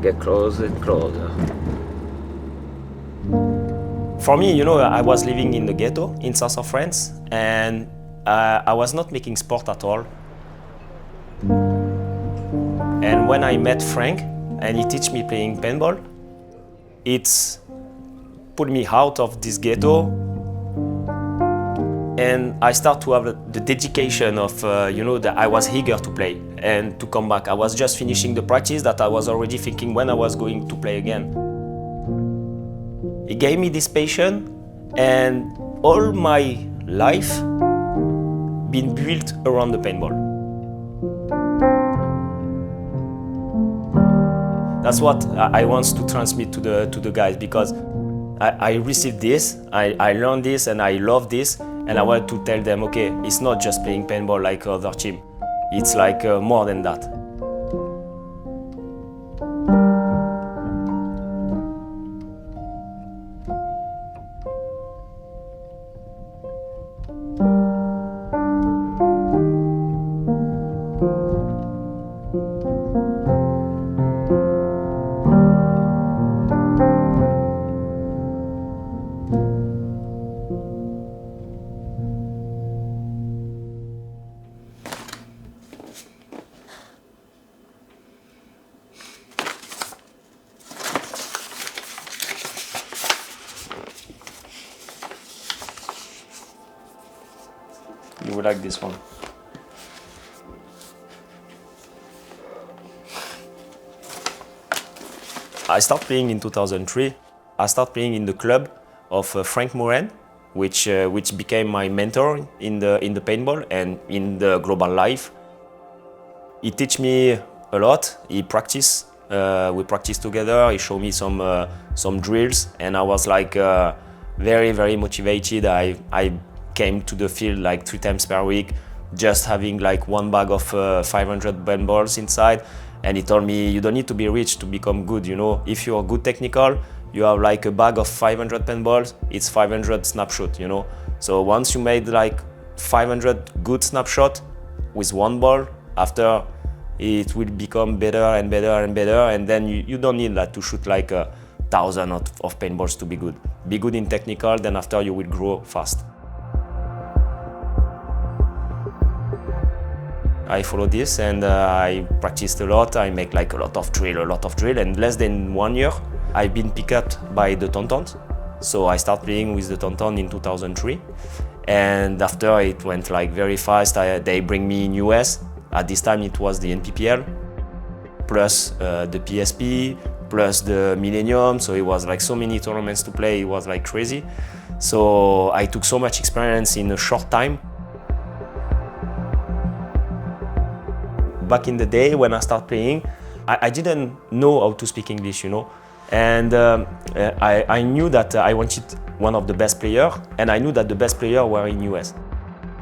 Get closer and closer. For me, you know, I was living in the ghetto in south of France, and I was not making sport at all. And when I met Frank, and he teach me playing paintball, it's put me out of this ghetto, and I start to have the dedication of, you know, that I was eager to play and to come back. I was just finishing the practice that I was already thinking when I was going to play again. He gave me this passion, and all my life been built around the paintball. That's what I want to transmit to the guys, because I received this, I learned this, and I love this, and I want to tell them, okay, it's not just playing paintball like other team. It's like more than that. You will like this one. I started playing in 2003. I started playing in the club of Frank Morin, which became my mentor in the paintball and in the global life. He teach me a lot. He practiced. We practiced together. He showed me some drills, and I was like very motivated. I came to the field like 3 times per week, just having like one bag of 500 paintballs inside. And he told me, you don't need to be rich to become good, you know. If you're good technical, you have like a bag of 500 paintballs, it's 500 snapshot, you know. So once you made like 500 good snapshot with one ball, after it will become better and better and better, and then you don't need like to shoot like 1,000 of paintballs to be good. Be good in technical, then after you will grow fast. I follow this, and I practiced a lot. I make like a lot of drill, and less than 1 year, I've been picked up by the TonTon. So I started playing with the TonTon in 2003, and after it went like very fast. They bring me in US. At this time it was the NPPL, plus the PSP, plus the Millennium. So it was like so many tournaments to play. It was like crazy. So I took so much experience in a short time. Back in the day when I started playing, I didn't know how to speak English, you know. And I knew that I wanted one of the best players, and I knew that the best players were in US.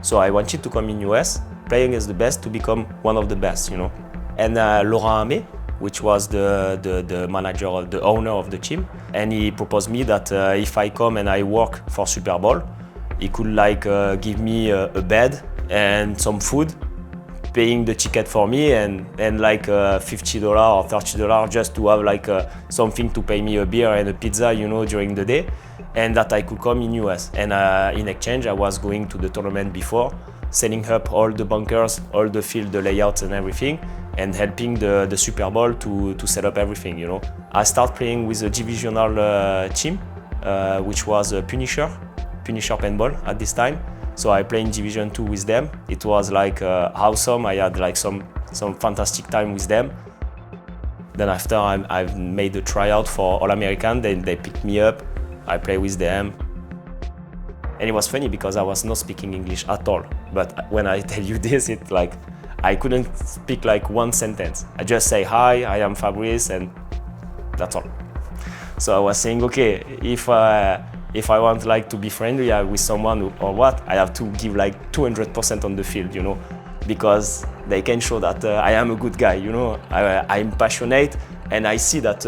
So I wanted to come in US, playing as the best to become one of the best, you know. And Laurent Hamé, which was the manager, the owner of the team, and he proposed me that if I come and I work for Super Bowl, he could like give me a bed and some food, paying the ticket for me, and like $50 or $30 just to have like something to pay me a beer and a pizza, you know, during the day, and that I could come in US. And in exchange, I was going to the tournament before, setting up all the bunkers, all the field, the layouts and everything, and helping the Super Bowl to set up everything, you know. I started playing with a divisional team, which was Punisher Paintball at this time. So I played in Division 2 with them. It was like awesome. I had like some fantastic time with them. Then after I've made a tryout for All-American, then they picked me up. I played with them. And it was funny because I was not speaking English at all. But when I tell you this, it's like I couldn't speak like one sentence. I just say, hi, I am Fabrice, and that's all. So I was saying, okay, if I want like to be friendly with someone or what, I have to give like 200% on the field, you know, because they can show that I am a good guy, you know. I'm passionate, and I see that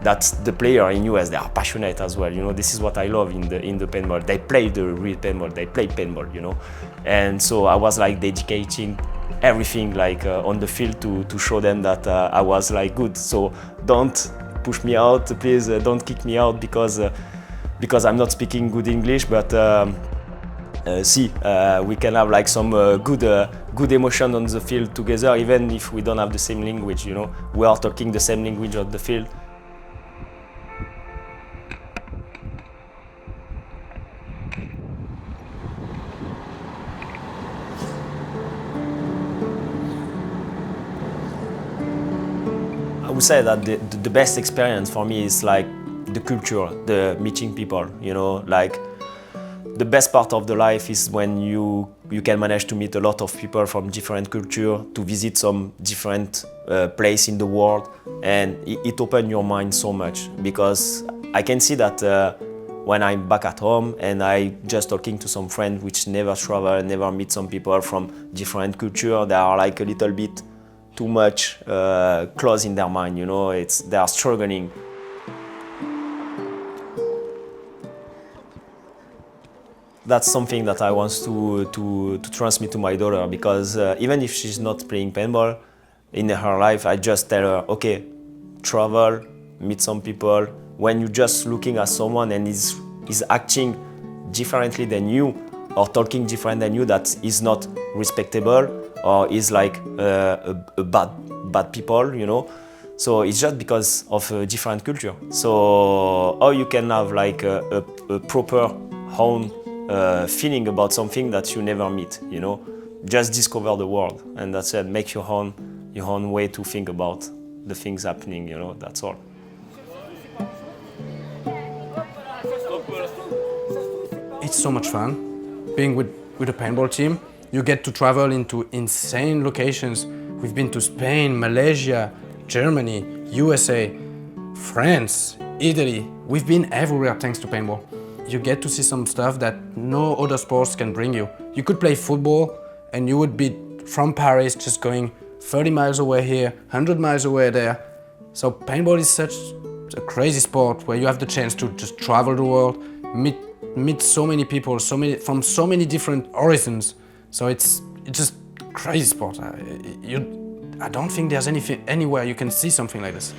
that's the player in US. They are passionate as well, you know. This is what I love in the paintball. They play the real paintball. They play paintball, you know. And so I was like dedicating everything like on the field to show them that I was like good. So don't push me out, please. Don't kick me out because I'm not speaking good English. But we can have like some good emotion on the field together, even if we don't have the same language. You know, we are talking the same language on the field. I would say that the best experience for me is like the culture, the meeting people, you know, like the best part of the life is when you can manage to meet a lot of people from different culture, to visit some different place in the world, and it opens your mind so much, because I can see that when I'm back at home and I just talking to some friends which never travel, never meet some people from different culture, they are like a little bit too much close in their mind, you know, they are struggling. That's something that I want to transmit to my daughter, because even if she's not playing paintball in her life, I just tell her, okay, travel, meet some people. When you're just looking at someone and is acting differently than you or talking different than you, that is not respectable or is like a bad people, you know. So it's just because of a different culture. So how you can have like a proper own feeling about something that you never meet, you know. Just discover the world, and that's it. Make your own way to think about the things happening, you know. That's all. It's so much fun being with a paintball team. You get to travel into insane locations. We've been to Spain, Malaysia, Germany, USA, France, Italy. We've been everywhere thanks to paintball. You get to see some stuff that no other sports can bring you. You could play football and you would be from Paris just going 30 miles away here, 100 miles away there. So paintball is such a crazy sport where you have the chance to just travel the world, meet so many people, from so many different horizons. So it's just crazy sport. I don't think there's anywhere you can see something like this.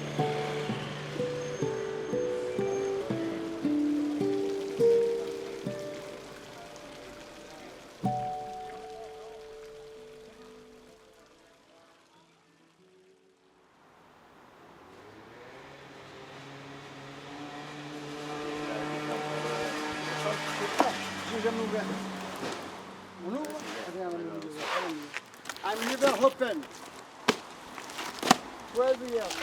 I'm never open. 12 years.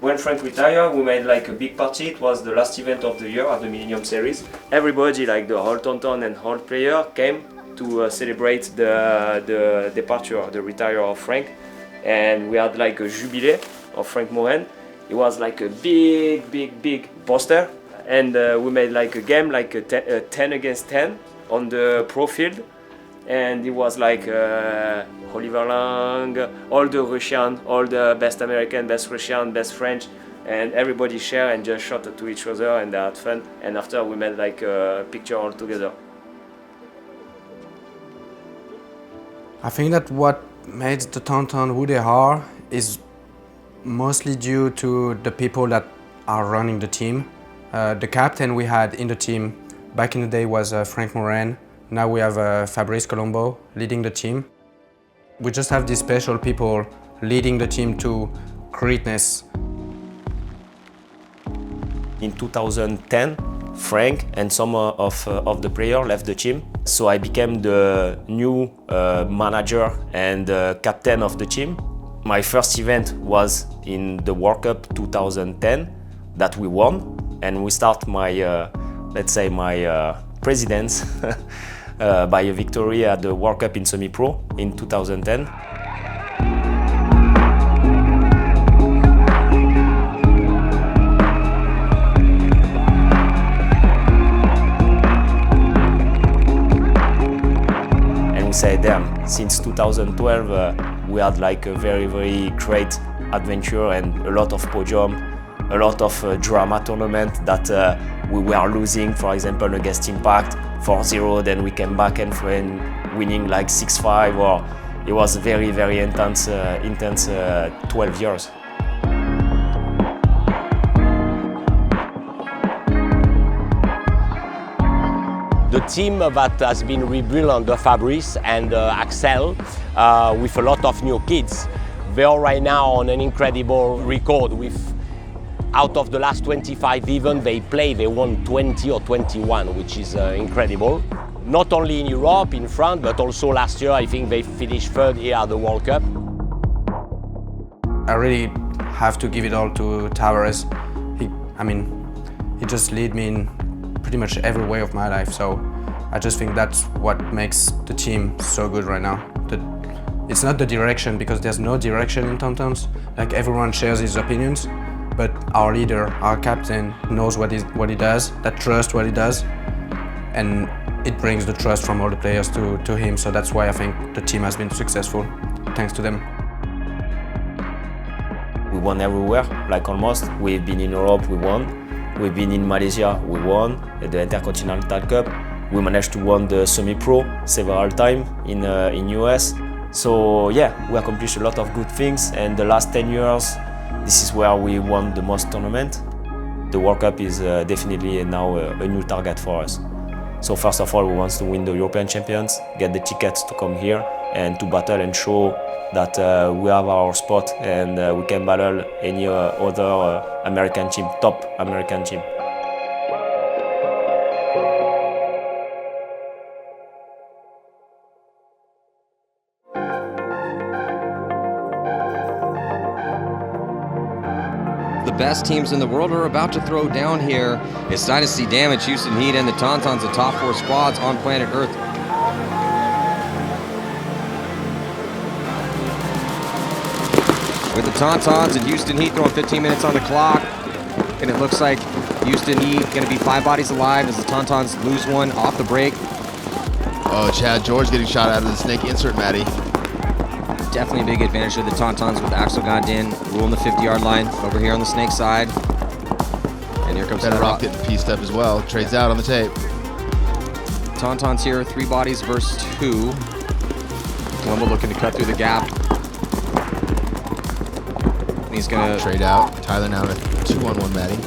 When Frank retired, we made like a big party. It was the last event of the year at the Millennium Series. Everybody, like the whole TonTon and whole player, came to celebrate the departure, the retire of Frank. And we had like a jubilé of Frank Mohen. It was like a big poster. And we made like a game, like a 10 against 10 on the pro field. And it was like Oliver Lang, all the Russian, all the best American, best Russian, best French, and everybody shared and just shot to each other, and they had fun. And after we made like a picture all together. I think that what made the TonTon who they are is mostly due to the people that are running the team. The captain we had in the team back in the day was Frank Moran. Now we have Fabrice Colombo leading the team. We just have these special people leading the team to greatness. In 2010, Frank and some of the players left the team. So I became the new manager and captain of the team. My first event was in the World Cup 2010 that we won. And we start my, let's say, my presidents by a victory at the World Cup in semi-pro in 2010. And we say, damn, since 2012 we had like a very great adventure and a lot of podium, a lot of drama tournament that we were losing, for example, against Impact 4-0, then we came back and winning like 6-5, or it was very, very intense 12 years. The team that has been rebuilt under Fabrice and Axel with a lot of new kids. They are right now on an incredible record with, out of the last 25 events they play, they won 20 or 21, which is incredible. Not only in Europe, in France, but also last year I think they finished third here at the World Cup. I really have to give it all to Tavarez. He just lead me in pretty much every way of my life, so I just think that's what makes the team so good right now. It's not the direction, because there's no direction in TonTons. Like, everyone shares his opinions, but our leader, our captain, knows what he does, that trusts what he does, and it brings the trust from all the players to him, so that's why I think the team has been successful, thanks to them. We won everywhere, like almost. We've been in Europe, we won. We've been in Malaysia, we won the Intercontinental Cup. We managed to win the semi-pro several times in US. So yeah, we accomplished a lot of good things, and the last 10 years, this is where we won the most tournament. The World Cup is definitely now a new target for us. So first of all, we want to win the European Champions, get the tickets to come here and to battle and show that we have our spot and we can battle any other American team, top American team. The best teams in the world are about to throw down here. It's Dynasty Damage, Houston Heat, and the TonTons, the top 4 squads on planet Earth. With the TonTons and Houston Heat throwing 15 minutes on the clock. And it looks like Houston Heat going to be 5 bodies alive as the TonTons lose one off the break. Oh, Chad George getting shot out of the snake insert, Matty. Definitely a big advantage of the TonTons with Axel Gondin ruling the 50-yard line over here on the snake side. And here comes Bedrock getting pieced up as well. Trades out on the tape. TonTons here, 3 bodies versus 2. Colombo looking to cut through the gap. And he's gonna trade out. Tyler now at 2-on-1 Matty.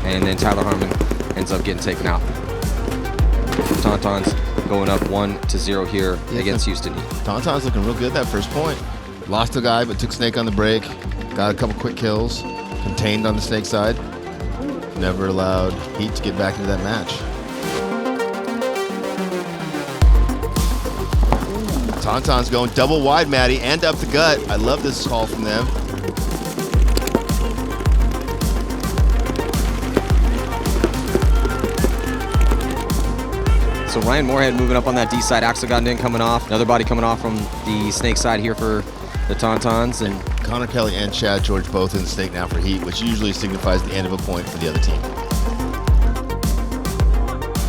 And then Tyler Harmon ends up getting taken out. TonTons going up 1-0 here against Houston Heat. TonTon's looking real good that first point. Lost a guy, but took snake on the break. Got a couple quick kills. Contained on the snake side. Never allowed Heat to get back into that match. TonTon's going double wide, Matty, and up the gut. I love this call from them. So Ryan Moorhead moving up on that D side. Axel Gondin coming off. Another body coming off from the snake side here for the TonTons. And Connor Kelly and Chad George both in the snake now for Heat, which usually signifies the end of a point for the other team.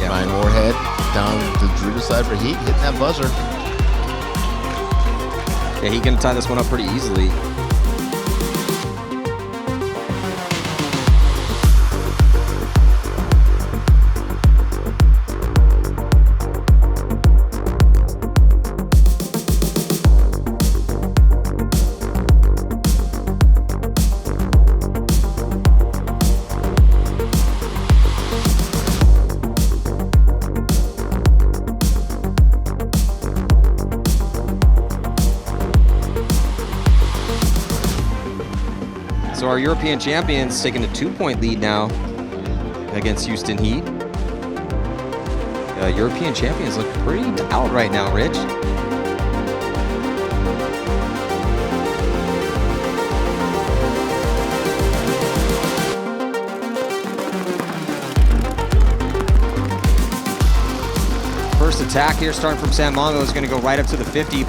Yeah. Ryan Moorhead down the Druida side for Heat, hitting that buzzer. Yeah, he can tie this one up pretty easily. So our European champions taking a 2-point lead now against Houston Heat. European champions look pretty out right now, Rich. First attack here starting from San Mongo is going to go right up to the 50.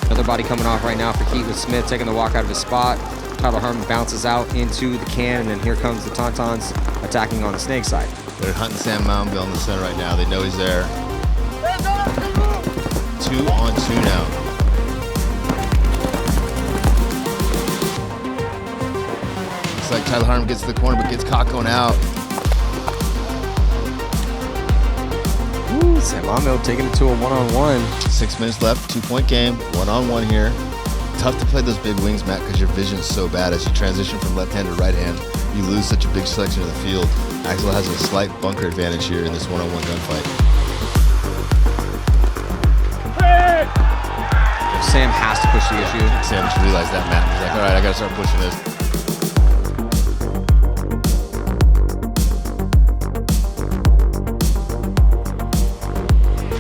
Another body coming off right now for Heat with Smith taking the walk out of his spot. Tyler Harmon bounces out into the can, and then here comes the TonTons attacking on the snake side. They're hunting Sam Moundville in the center right now. They know he's there. 2-on-2 now. Looks like Tyler Harmon gets to the corner but gets caught going out. is Elamo taking it to a one-on-one. 6 minutes left, 2-point game, one-on-one here. Tough to play those big wings, Matt, because your vision is so bad. As you transition from left hand to right hand, you lose such a big selection of the field. Axel has a slight bunker advantage here in this one-on-one gunfight. Sam has to push the issue. Sam just realized that, Matt. He's like, all right, I gotta start pushing this.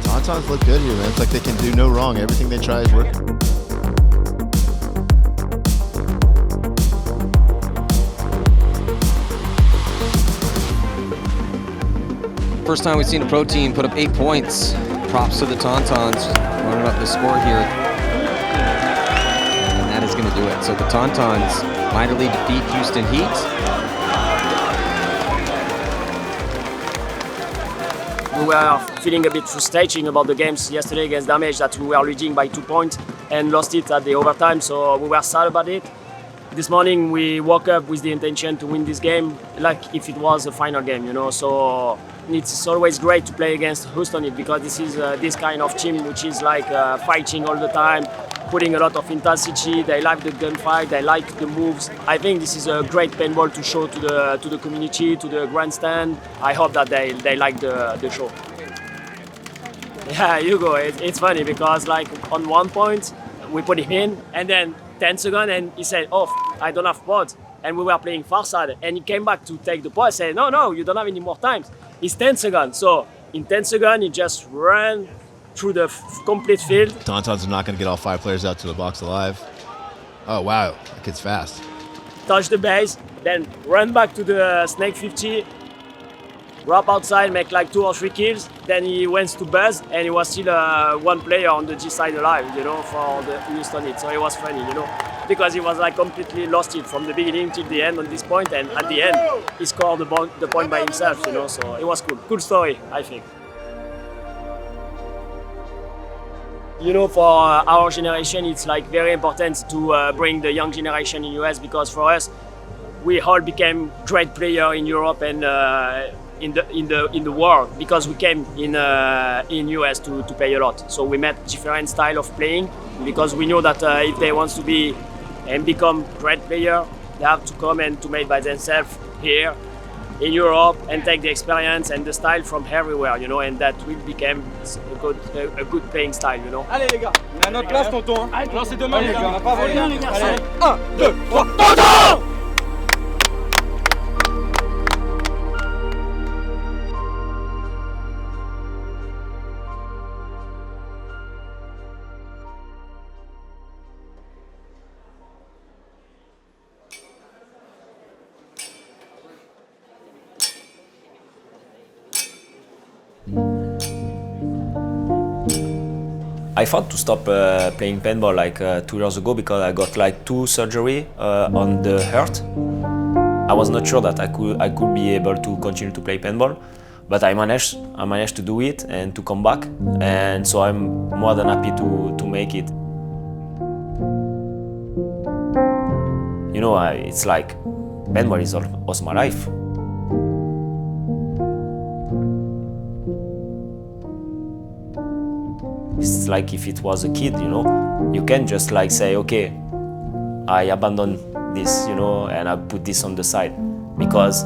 TonTons look good here, man. It's like they can do no wrong. Everything they try is working. First time we've seen a pro team put up 8 points. Props to the TonTons running up the score here. And that is going to do it. So the TonTons mightily defeat Houston Heat. We were feeling a bit frustrating about the games yesterday against Damage, that we were leading by 2 points and lost it at the overtime, so we were sad about it. This morning we woke up with the intention to win this game like if it was a final game, you know, so it's always great to play against Houston because this is this kind of team which is like fighting all the time, putting a lot of intensity. They like the gunfight, they like the moves. I think this is a great paintball to show to the community, to the grandstand. I hope that they like the show. Yeah, Hugo, it's funny because like on one point we put him in and then 10 seconds and he said, oh, I don't have pods. And we were playing far side and he came back to take the pod and said, no, you don't have any more times. It's 10 seconds. So in 10 seconds, he just ran through the complete field. TonTons are not going to get all 5 players out to the box alive. Oh, wow. That kid's fast. Touch the base, then run back to the Snake 50, wrap outside, make like 2 or 3 kills. Then he went to buzz and he was still 1 player on the G side alive, you know, for the Houston Heat. So it was funny, you know, because he was like completely lost it from the beginning till the end on this point, and at the end he scored the point by himself, you know. So it was cool. Cool story, I think. You know, for our generation, it's like very important to bring the young generation in US because for us, we all became great players in Europe and in the world because we came in US to play a lot. So we met different style of playing because we know that if they want to be and become great player, they have to come and to make by themselves here in Europe and take the experience and the style from everywhere, you know, and that will become a good playing style, you know. Allez les gars, on est à notre place, tonton. On lance les deux mains les gars, on n'a pas volé. Allez, 1, 2, 3, tonton! I thought to stop playing paintball like 2 years ago because I got like 2 surgery on the heart. I was not sure that I could be able to continue to play paintball, but I managed to do it and to come back, and so I'm more than happy to make it. You know, it's like paintball is all my life. It's like if it was a kid, you know, you can just like say, okay, I abandon this, you know, and I put this on the side because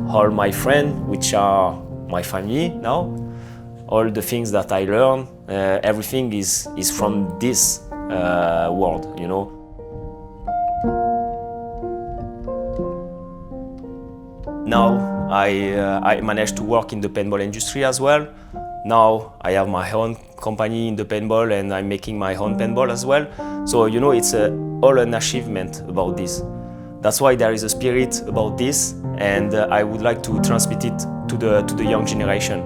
all my friends, which are my family now, all the things that I learn, everything is from this world, you know. Now I managed to work in the paintball industry as well. Now I have my own company in the paintball and I'm making my own paintball as well. So, you know, it's all an achievement about this. That's why there is a spirit about this, and I would like to transmit it to the young generation.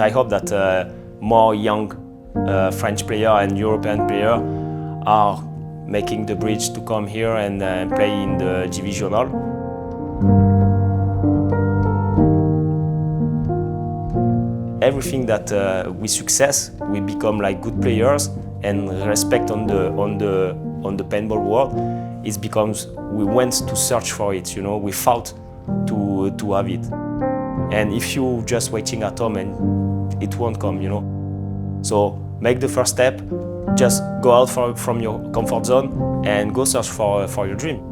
I hope that more young French players and European players are making the bridge to come here and play in the divisional. Everything that we success, we become like good players, and respect on the paintball world, it becomes we went to search for it. You know, we fought to have it. And if you just waiting at home, and it won't come, you know. So make the first step, just go out from your comfort zone and go search for your dream.